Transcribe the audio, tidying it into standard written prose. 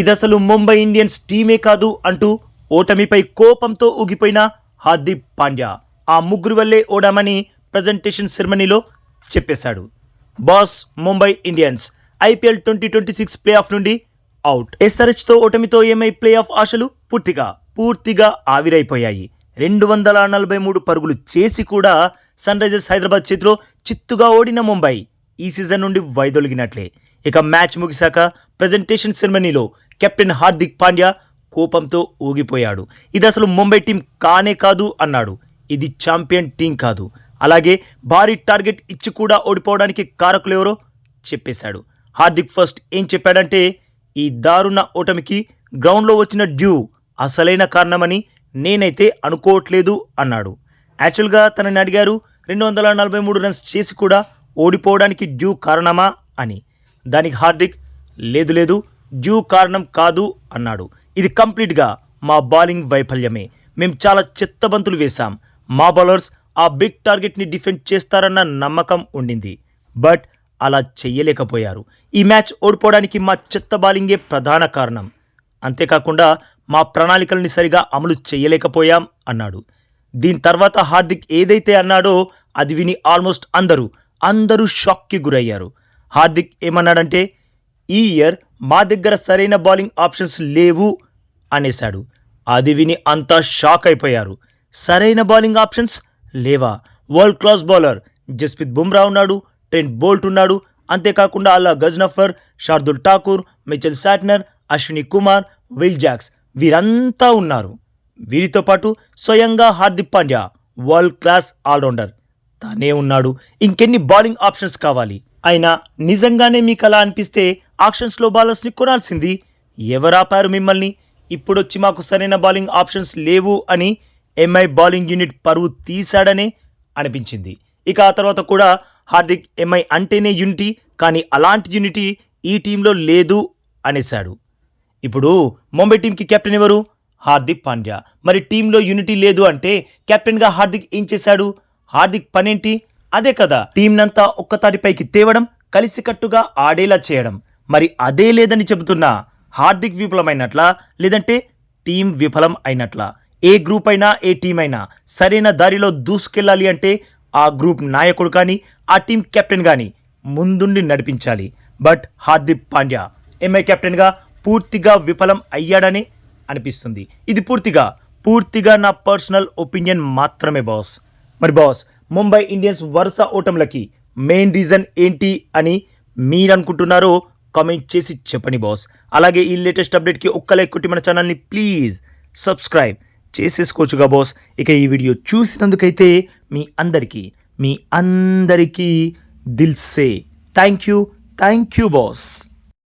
ఇదసలు Mumbai Indians టీమే కాదు అంటూ ఓటమిపై కోపంతో ఊగిపోయిన హార్దిక్ పాండ్యా ఆ ముగ్గురు వల్లే ఓడామని ప్రజెంటేషన్ సెరమనీలో చెప్పేశాడు. Boss, Mumbai Indians IPL 2026 play of నుండి అవుట్. ఎస్ఆర్హెచ్తో ఓటమితో ఏమై ప్లే ఆఫ్ ఆశలు పూర్తిగా ఆవిరైపోయాయి. 243 పరుగులు చేసి కూడా సన్ రైజర్స్ హైదరాబాద్ చేతిలో చిత్తుగా ఓడిన ముంబై ఈ సీజన్ నుండి వైదొలిగినట్లే. ఇక మ్యాచ్ ముగిశాక ప్రజెంటేషన్ సెరమనీలో కెప్టెన్ హార్దిక్ పాండ్యా కోపంతో ఊగిపోయాడు. ఇది అసలు ముంబై టీం కానే కాదు అన్నాడు. ఇది ఛాంపియన్ టీం కాదు. అలాగే భారీ టార్గెట్ ఇచ్చి కూడా ఓడిపోవడానికి కారకులెవరో చెప్పేశాడు. హార్దిక్ ఫస్ట్ ఏం చెప్పాడంటే, ఈ దారుణ ఓటమికి గ్రౌండ్లో వచ్చిన డ్యూ అసలైన కారణమని నేనైతే అనుకోవట్లేదు అన్నాడు. యాక్చువల్గా తనని అడిగారు 243 రన్స్ చేసి కూడా ఓడిపోవడానికి డ్యూ కారణమా అని. దానికి హార్దిక్ లేదు డ్యూ కారణం కాదు అన్నాడు. ఇది కంప్లీట్గా మా బౌలింగ్ వైఫల్యమే. మేము చాలా చెత్త బంతులు వేశాం. మా బౌలర్స్ ఆ బిగ్ టార్గెట్ని డిఫెండ్ చేస్తారన్న నమ్మకం ఉండింది. బట్ అలా చెయ్యలేకపోయారు. ఈ మ్యాచ్ ఓడిపోవడానికి మా చెత్త బౌలింగే ప్రధాన కారణం. అంతేకాకుండా మా ప్రణాళికల్ని సరిగా అమలు చేయలేకపోయాం అన్నాడు. దీని తర్వాత హార్దిక్ ఏదైతే అన్నాడో అది విని ఆల్మోస్ట్ అందరూ షాక్కి గురయ్యారు. హార్దిక్ ఏమన్నాడంటే, ఈ ఇయర్ మా దగ్గర సరైన బౌలింగ్ ఆప్షన్స్ లేవు అనేశాడు. అది విని అంతా షాక్ అయిపోయారు. సరైన బౌలింగ్ ఆప్షన్స్ లేవా? World class bowler Jasprit Bumrah ఉన్నాడు, ట్రెంట్ బోల్ట్ ఉన్నాడు, అంతేకాకుండా Allah Ghazanfar, Shardul Thakur, Mitchell Santner, Ashwani Kumar, Will Jacks వీరంతా ఉన్నారు. వీరితో పాటు స్వయంగా Hardik Pandya world class allrounder తానే ఉన్నాడు. ఇంకెన్ని బౌలింగ్ ఆప్షన్స్ కావాలి? అయినా నిజంగానే మీకు అలా అనిపిస్తే ఆప్షన్స్లో బౌలర్స్ని కొనాల్సింది. ఎవరాపారు మిమ్మల్ని? ఇప్పుడొచ్చి మాకు సరైన బౌలింగ్ ఆప్షన్స్ లేవు అని ఎంఐ బౌలింగ్ యూనిట్ పరువు తీశాడనే అనిపించింది. ఇక ఆ తర్వాత కూడా హార్దిక్ ఎంఐ అంటేనే యూనిటీ, కానీ అలాంటి యూనిటీ ఈ టీంలో లేదు అనేశాడు. ఇప్పుడు ముంబై టీంకి కెప్టెన్ ఎవరు? హార్దిక్ పాండ్యా. మరి టీంలో యూనిటీ లేదు అంటే కెప్టెన్గా హార్దిక్ ఏం చేశాడు? హార్దిక్ పనేంటి? అదే కదా, టీంనంతా ఒక్కతాటిపైకి తేవడం, కలిసికట్టుగా ఆడేలా చేయడం. మరి అదే లేదని చెబుతున్నా హార్దిక్ విఫలమైనట్లా, లేదంటే టీం విఫలం అయినట్లా? ఏ గ్రూప్ అయినా ఏ టీం అయినా సరైన దారిలో దూసుకెళ్ళాలి అంటే ఆ గ్రూప్ నాయకుడు కానీ ఆ టీం కెప్టెన్ కానీ ముందుండి నడిపించాలి. బట్ హార్దిక్ పాండ్యా ఎంఐ కెప్టెన్గా పూర్తిగా విఫలం అయ్యాడని అనిపిస్తుంది. ఇది పూర్తిగా నా పర్సనల్ ఒపీనియన్ మాత్రమే బాస్. మరి బాస్, ముంబై ఇండియన్స్ వరుస ఓటములకి మెయిన్ రీజన్ ఏంటి అని మీరు అనుకుంటున్నారో కామెంట్ చేసి చెప్పండి బాస్. అలాగే ఈ లేటెస్ట్ అప్డేట్కి ఒక్క లైక్ కొట్టి మన ఛానల్ని ప్లీజ్ సబ్స్క్రైబ్ చేసేసుకోవచ్చుగా బాస్. ఇక ఈ వీడియో చూసినందుకైతే మీ అందరికీ దిల్ సే థ్యాంక్ యూ బాస్.